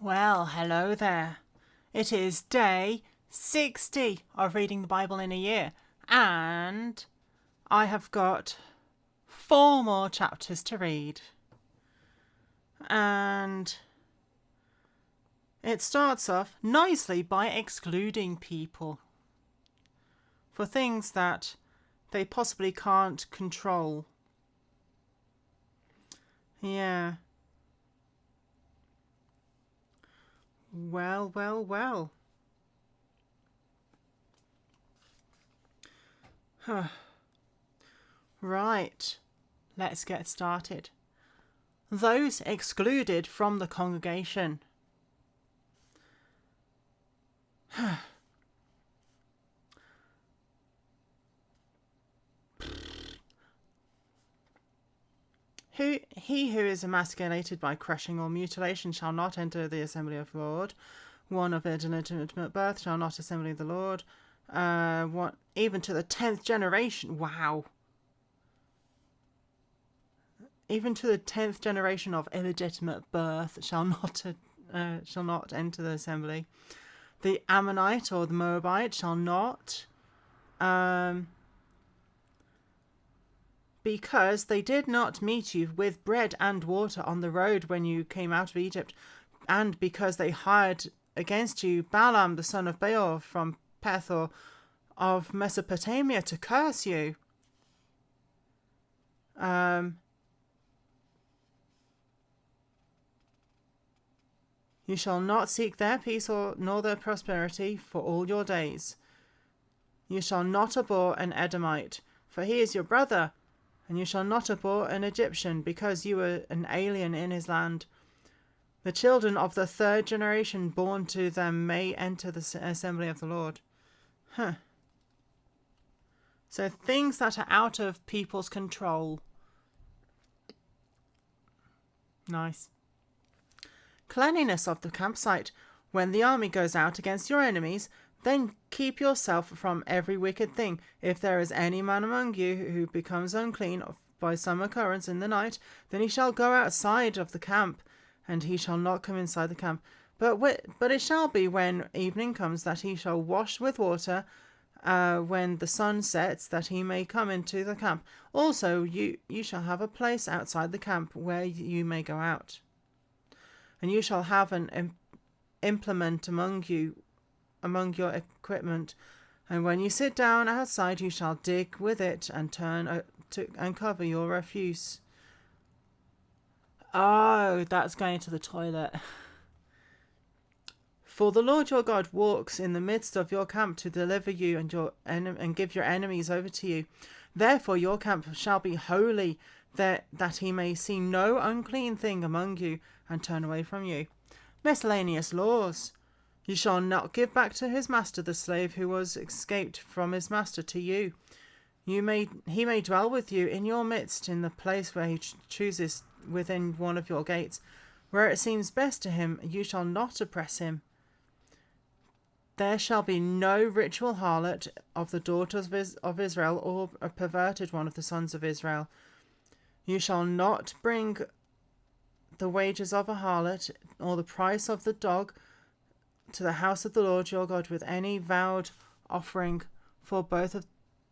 Well, hello there. It is day 60 of reading the Bible in a year, and I have got 4 more chapters to read. And it starts off nicely by excluding people for things that they possibly can't control. Yeah. Well. Right. Let's get started. Those excluded from the congregation. He who is emasculated by crushing or mutilation shall not enter the assembly of the Lord. One of illegitimate birth shall not assemble the Lord. Even to the 10th generation. Wow. Even to the 10th generation of illegitimate birth shall not enter the assembly. The Ammonite or the Moabite shall not, because they did not meet you with bread and water on the road when you came out of Egypt, and because they hired against you Balaam the son of Beor from Pethor of Mesopotamia to curse you. You shall not seek their peace nor their prosperity for all your days. You shall not abhor an Edomite, for he is your brother, and you shall not abhor an Egyptian, because you were an alien in his land. The children of the 3rd generation born to them may enter the assembly of the Lord. So things that are out of people's control. Nice. Cleanliness of the campsite. When the army goes out against your enemies, then keep yourself from every wicked thing. If there is any man among you who becomes unclean by some occurrence in the night, then he shall go outside of the camp, and he shall not come inside the camp. But it shall be when evening comes that he shall wash with water, when the sun sets, that he may come into the camp. Also you shall have a place outside the camp where you may go out. And you shall have an implement among your equipment, and when you sit down outside, you shall dig with it and and cover your refuse. Oh, that's going to the toilet. For the Lord your God walks in the midst of your camp to deliver you and give your enemies over to you. Therefore your camp shall be holy, that he may see no unclean thing among you, and turn away from you. Miscellaneous laws. You shall not give back to his master the slave who was escaped from his master to you. He may dwell with you in your midst in the place where he chooses within one of your gates. Where it seems best to him, you shall not oppress him. There shall be no ritual harlot of the daughters of Israel, or a perverted one of the sons of Israel. You shall not bring the wages of a harlot, or the price of the dog, to the house of the Lord your God with any vowed offering, for both of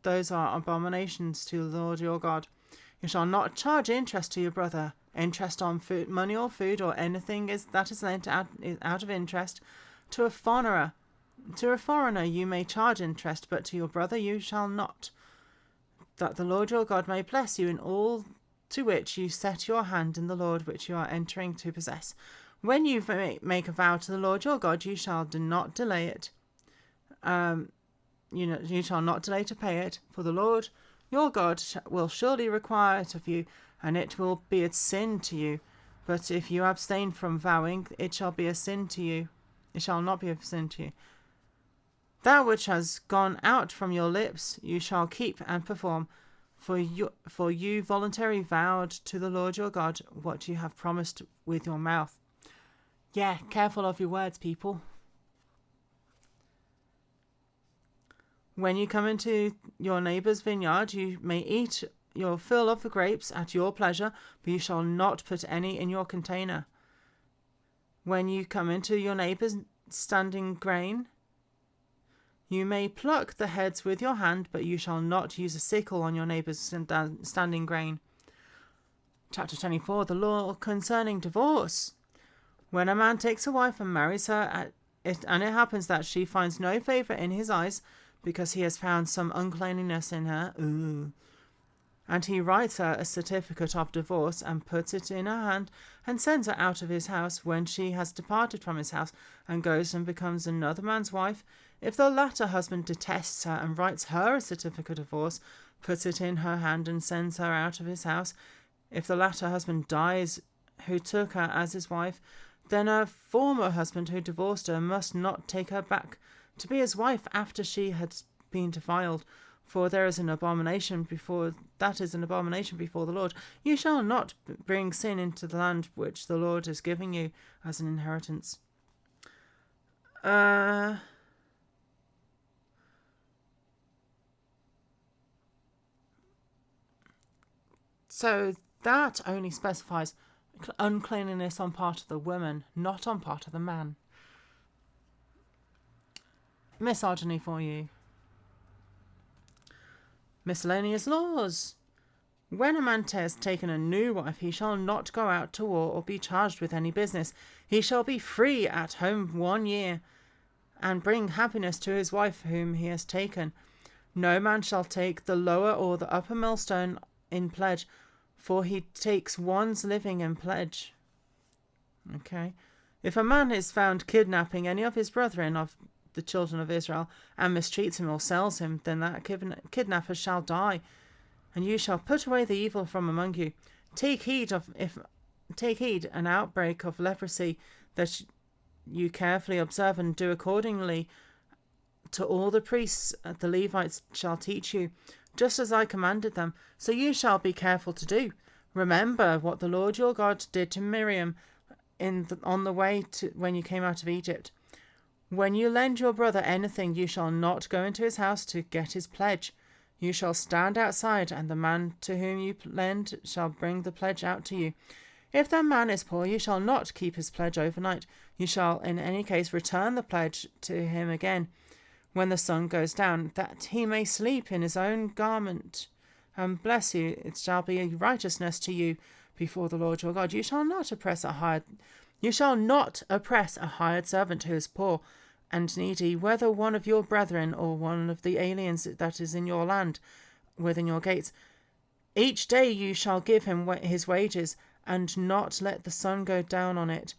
those are abominations to the Lord your God. You shall not charge interest to your brother, interest on food, money or food, or anything that is lent out of interest. To a foreigner you may charge interest, but to your brother you shall not, that the Lord your God may bless you in all to which you set your hand in the Lord which you are entering to possess. When you make a vow to the Lord your God, you shall not delay it. You shall not delay to pay it, for the Lord your God will surely require it of you, and it will be a sin to you. But if you abstain from vowing, it shall be a sin to you. It shall not be a sin to you. That which has gone out from your lips you shall keep and perform, for you voluntarily vowed to the Lord your God what you have promised with your mouth. Yeah, careful of your words, people. When you come into your neighbour's vineyard, you may eat your fill of the grapes at your pleasure, but you shall not put any in your container. When you come into your neighbour's standing grain, you may pluck the heads with your hand, but you shall not use a sickle on your neighbour's standing grain. Chapter 24, the law concerning divorce. When a man takes a wife and marries her, and it happens that she finds no favour in his eyes because he has found some uncleanliness in her, and he writes her a certificate of divorce and puts it in her hand and sends her out of his house, when she has departed from his house and goes and becomes another man's wife, if the latter husband detests her and writes her a certificate of divorce, puts it in her hand and sends her out of his house, if the latter husband dies who took her as his wife, then her former husband who divorced her must not take her back to be his wife after she had been defiled, for there is an abomination before the Lord. You shall not bring sin into the land which the Lord is giving you as an inheritance. So that only specifies uncleanliness on part of the woman, not on part of the man. Misogyny for you. Miscellaneous laws. When a man has taken a new wife, he shall not go out to war or be charged with any business. He shall be free at home 1 year, and bring happiness to his wife whom he has taken. No man shall take the lower or the upper millstone in pledge, for he takes one's living in pledge. Okay. If a man is found kidnapping any of his brethren of the children of Israel, and mistreats him or sells him, then that kidnapper shall die, and you shall put away the evil from among you. Take heed an outbreak of leprosy, that you carefully observe and do accordingly to all the priests the Levites shall teach you, just as I commanded them, so you shall be careful to do. Remember what the Lord your God did to Miriam on the way when you came out of Egypt. When you lend your brother anything, you shall not go into his house to get his pledge. You shall stand outside, and the man to whom you lend shall bring the pledge out to you. If that man is poor, you shall not keep his pledge overnight. You shall in any case return the pledge to him again when the sun goes down, that he may sleep in his own garment and bless you. It shall be righteousness to you before the Lord your God. You shall not oppress a hired servant who is poor and needy, whether one of your brethren or one of the aliens that is in your land within your gates. Each day you shall give him his wages, and not let the sun go down on it.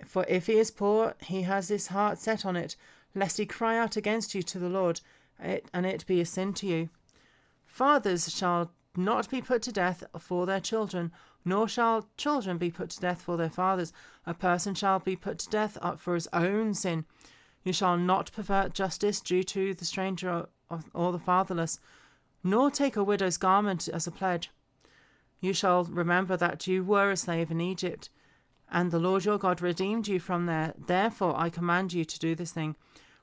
For if he is poor, he has his heart set on it, lest he cry out against you to the Lord, and it be a sin to you. Fathers shall not be put to death for their children, nor shall children be put to death for their fathers. A person shall be put to death for his own sin. You shall not pervert justice due to the stranger or the fatherless, nor take a widow's garment as a pledge. You shall remember that you were a slave in Egypt, and the Lord your God redeemed you from there. Therefore I command you to do this thing.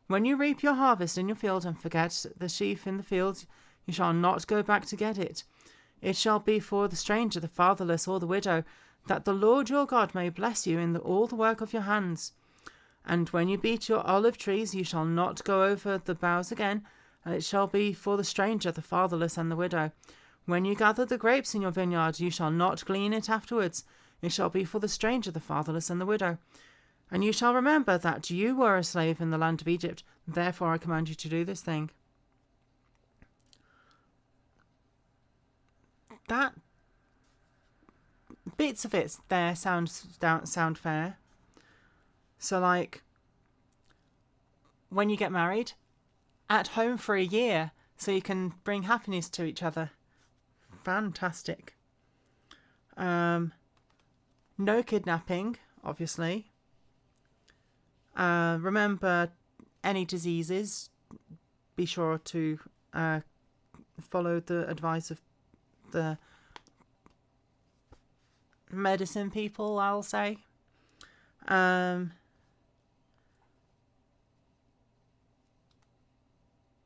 When you reap your harvest in your field and forget the sheaf in the field, you shall not go back to get it. It shall be for the stranger, the fatherless, or the widow, that the Lord your God may bless you in all the work of your hands. And when you beat your olive trees, you shall not go over the boughs again, and it shall be for the stranger, the fatherless, and the widow. When you gather the grapes in your vineyard, you shall not glean it afterwards. It shall be for the stranger, the fatherless, and the widow. And you shall remember that you were a slave in the land of Egypt. Therefore I command you to do this thing. That bits of it there sound fair. So, like, when you get married, at home for a year, so you can bring happiness to each other. Fantastic. No kidnapping, obviously. Remember, any diseases, be sure to follow the advice of the medicine people, I'll say.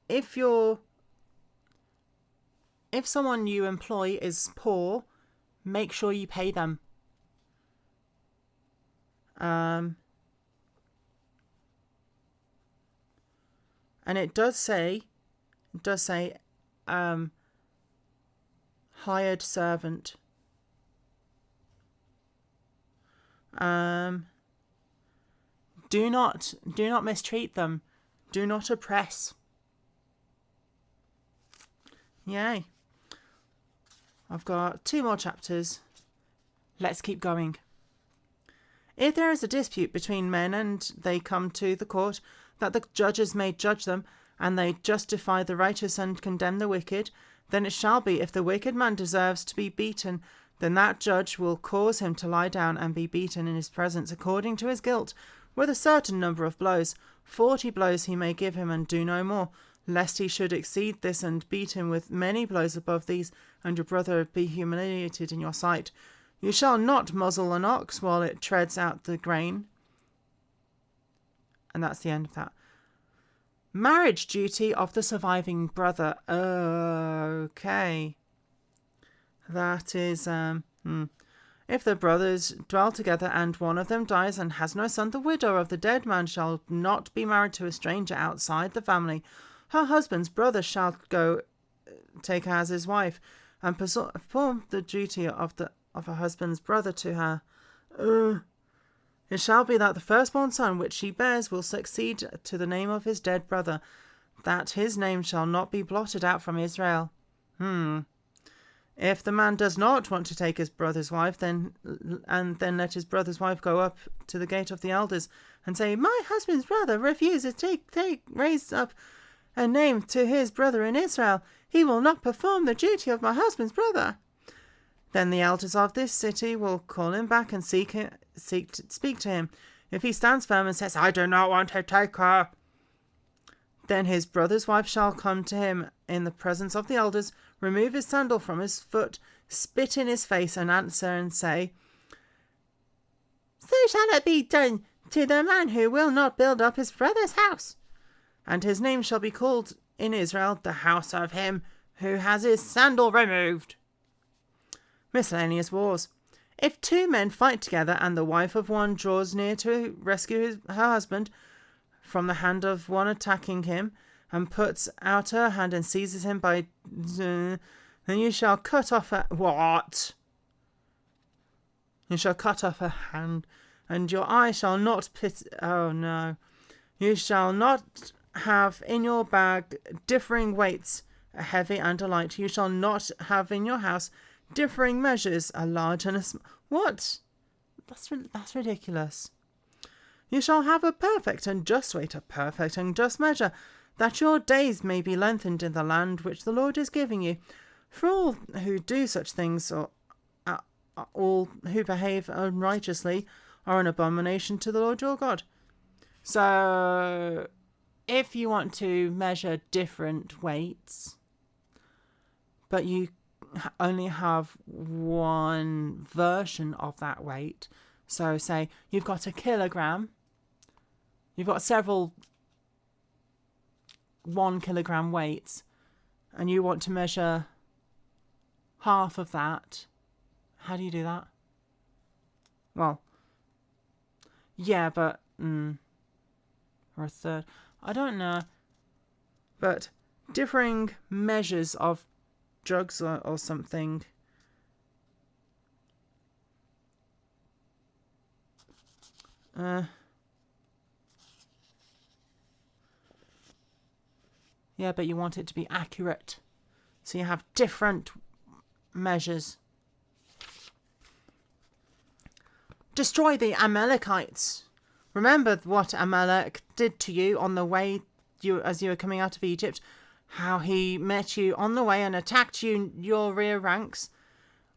If someone you employ is poor, make sure you pay them. And it does say, hired servant. Do not mistreat them. Do not oppress. Yay. I've got 2 more chapters. Let's keep going. If there is a dispute between men and they come to the court, that the judges may judge them, and they justify the righteous and condemn the wicked, then it shall be, if the wicked man deserves to be beaten, then that judge will cause him to lie down and be beaten in his presence according to his guilt, with a certain number of blows. 40 blows he may give him, and do no more, lest he should exceed this and beat him with many blows above these, and your brother be humiliated in your sight. You shall not muzzle an ox while it treads out the grain. And that's the end of that. Marriage duty of the surviving brother. Okay. That is, if the brothers dwell together and one of them dies and has no son, the widow of the dead man shall not be married to a stranger outside the family. Her husband's brother shall go take her as his wife, and perform the duty of her husband's brother to her. It shall be that the firstborn son which she bears will succeed to the name of his dead brother, that his name shall not be blotted out from Israel. If the man does not want to take his brother's wife, then let his brother's wife go up to the gate of the elders and say, my husband's brother refuses to raise up a name to his brother in Israel. He will not perform the duty of my husband's brother. Then the elders of this city will call him back and speak to him. If he stands firm and says, I do not want to take her, then his brother's wife shall come to him in the presence of the elders, remove his sandal from his foot, spit in his face, and answer and say, so shall it be done to the man who will not build up his brother's house. And his name shall be called in Israel the house of him who has his sandal removed. Miscellaneous wars. If 2 men fight together, and the wife of one draws near to rescue her husband from the hand of one attacking him, and puts out her hand and seizes him by... then you shall cut off her... What? You shall cut off her hand, and your eye shall not pity... Oh, no. You shall not have in your bag differing weights, a heavy and a light. You shall not have in your house differing measures, a large and a small. What? That's ridiculous. You shall have a perfect and just weight, a perfect and just measure, that your days may be lengthened in the land which the Lord is giving you. For all who do such things, or all who behave unrighteously, are an abomination to the Lord your God. So, if you want to measure different weights, but you only have one version of that weight, so say you've got a kilogram, you've got several 1 kilogram weights, and you want to measure half of that, how do you do that? Well, yeah, but or a third, I don't know, but differing measures of drugs or something. Yeah, but you want it to be accurate. So you have different measures. Destroy the Amalekites. Remember what Amalek did to you on the way as you were coming out of Egypt. How he met you on the way and attacked your rear ranks.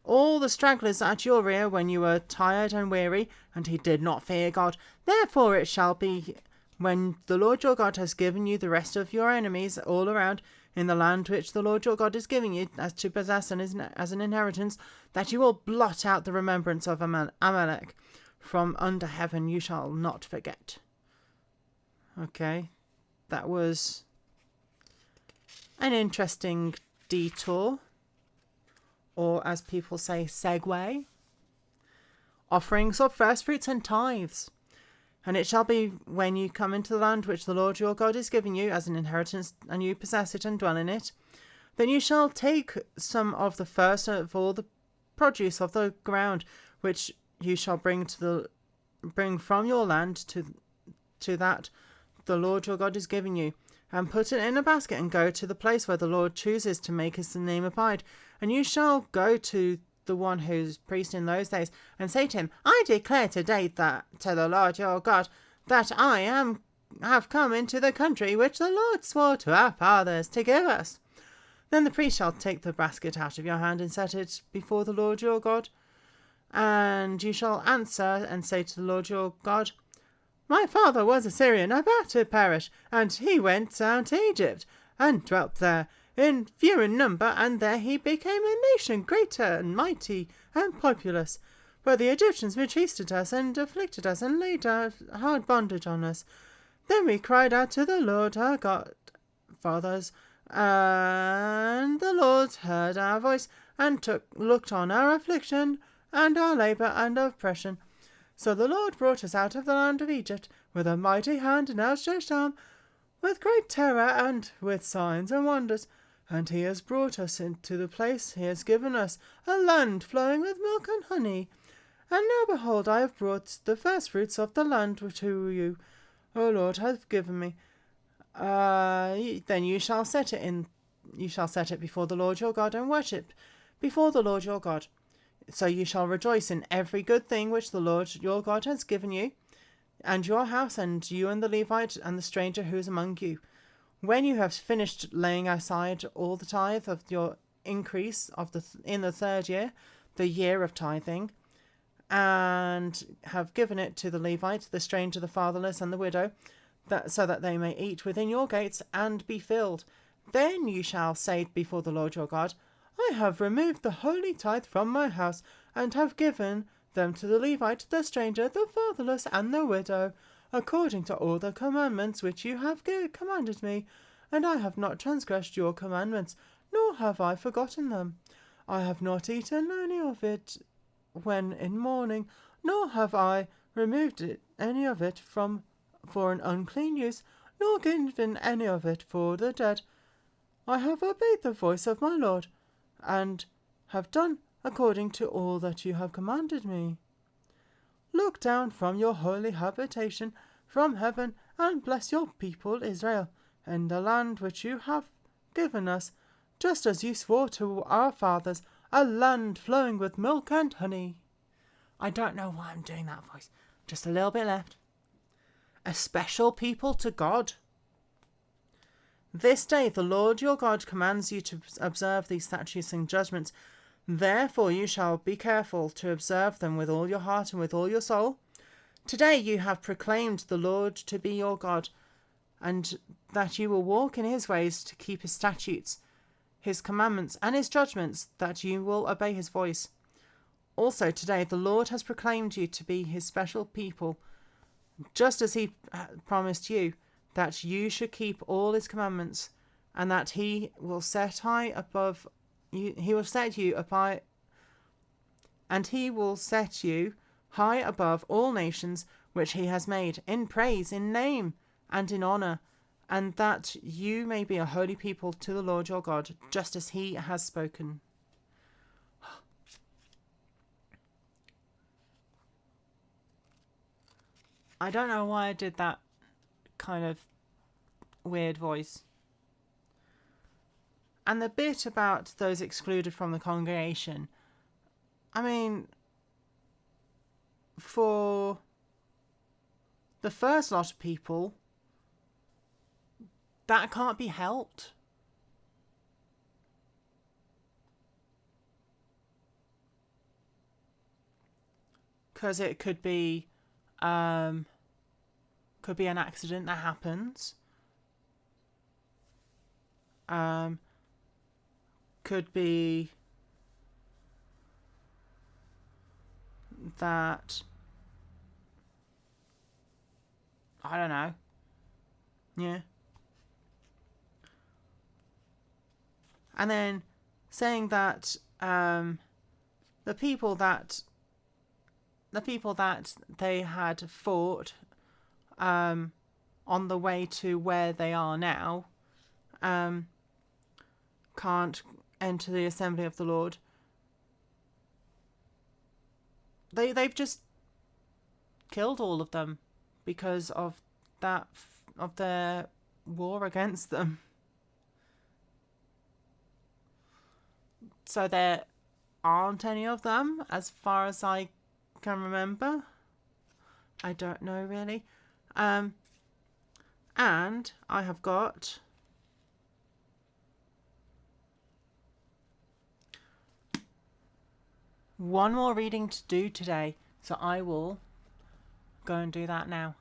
All the stragglers at your rear when you were tired and weary, and he did not fear God. Therefore it shall be, when the Lord your God has given you the rest of your enemies all around, in the land which the Lord your God is giving you as to possess and as an inheritance, that you will blot out the remembrance of Amalek from under heaven. You shall not forget. Okay, that was an interesting detour, or as people say, segue. Offerings of first fruits and tithes. And it shall be when you come into the land which the Lord your God is giving you as an inheritance, and you possess it and dwell in it, then you shall take some of the first of all the produce of the ground, which you shall bring from your land to that the Lord your God is giving you, and put it in a basket, and go to the place where the Lord chooses to make his name abide. And you shall go to the one who's priest in those days, and say to him, I declare today that to the Lord your God that have come into the country which the Lord swore to our fathers to give us. Then the priest shall take the basket out of your hand and set it before the Lord your God. And you shall answer and say to the Lord your God, My father was a Syrian about to perish, and he went down to Egypt, and dwelt there, in few in number, and there he became a nation greater and mighty and populous. But the Egyptians mistreated us and afflicted us, and laid hard bondage on us. Then we cried out to the Lord our God, fathers, and the Lord heard our voice, and looked on our affliction, and our labour and oppression. So the Lord brought us out of the land of Egypt, with a mighty hand and outstretched arm, with great terror and with signs and wonders. And he has brought us into the place he has given us, a land flowing with milk and honey. And now behold, I have brought the first fruits of the land to you, O Lord, hath given me. Then you shall set it before the Lord your God, and worship before the Lord your God. So you shall rejoice in every good thing which the Lord your God has given you, and your house, and you and the Levite and the stranger who is among you. When you have finished laying aside all the tithe of your increase in the third year, the year of tithing, and have given it to the Levite, the stranger, the fatherless, and the widow, so that they may eat within your gates and be filled, then you shall say before the Lord your God, I have removed the holy tithe from my house, and have given them to the Levite, the stranger, the fatherless, and the widow, according to all the commandments which you have commanded me, and I have not transgressed your commandments, nor have I forgotten them. I have not eaten any of it when in mourning, nor have I removed any of it for an unclean use, nor given any of it for the dead. I have obeyed the voice of my Lord, and have done according to all that you have commanded me. Look down from your holy habitation from heaven, and bless your people Israel, in the land which you have given us, just as you swore to our fathers, a land flowing with milk and honey. I don't know why I'm doing that voice. Just a little bit left. A special people to God. This day the Lord your God commands you to observe these statutes and judgments. Therefore you shall be careful to observe them with all your heart and with all your soul. Today you have proclaimed the Lord to be your God, and that you will walk in his ways to keep his statutes, his commandments, and his judgments, that you will obey his voice. Also today the Lord has proclaimed you to be his special people, just as he promised you, that you should keep all his commandments, and that he will set you high above all nations which he has made, in praise, in name, and in honour, and that you may be a holy people to the Lord your God, just as he has spoken. I don't know why I did that kind of weird voice. And the bit about those excluded from the congregation, I mean, for the first lot of people, that can't be helped. Because it could be an accident that happens. Could be that, I don't know. Yeah. And then saying that the people that they had fought on the way to where they are now, can't enter the assembly of the Lord. They've just killed all of them because of their war against them. So there aren't any of them as far as I can remember. I don't know really. And I have got one more reading to do today, so I will go and do that now.